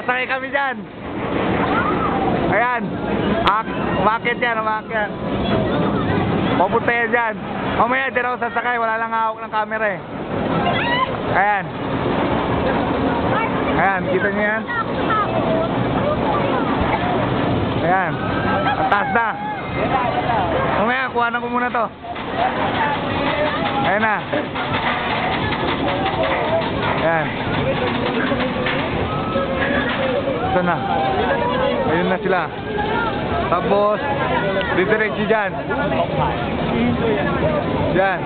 Sasakay kami dyan. Ayan. Umakit yan, umakit. Papunta yan dyan. Mamaya, di ako sasakay. Wala lang hawak ng camera eh. Ayan. Ayan, kita niyo yan? Ayan. Ang taas na. Mamaya, kuhanan ko muna to. Ayan na. Ayan. Ito na. Ayun na sila. Tapos, didiretso dyan. Dyan.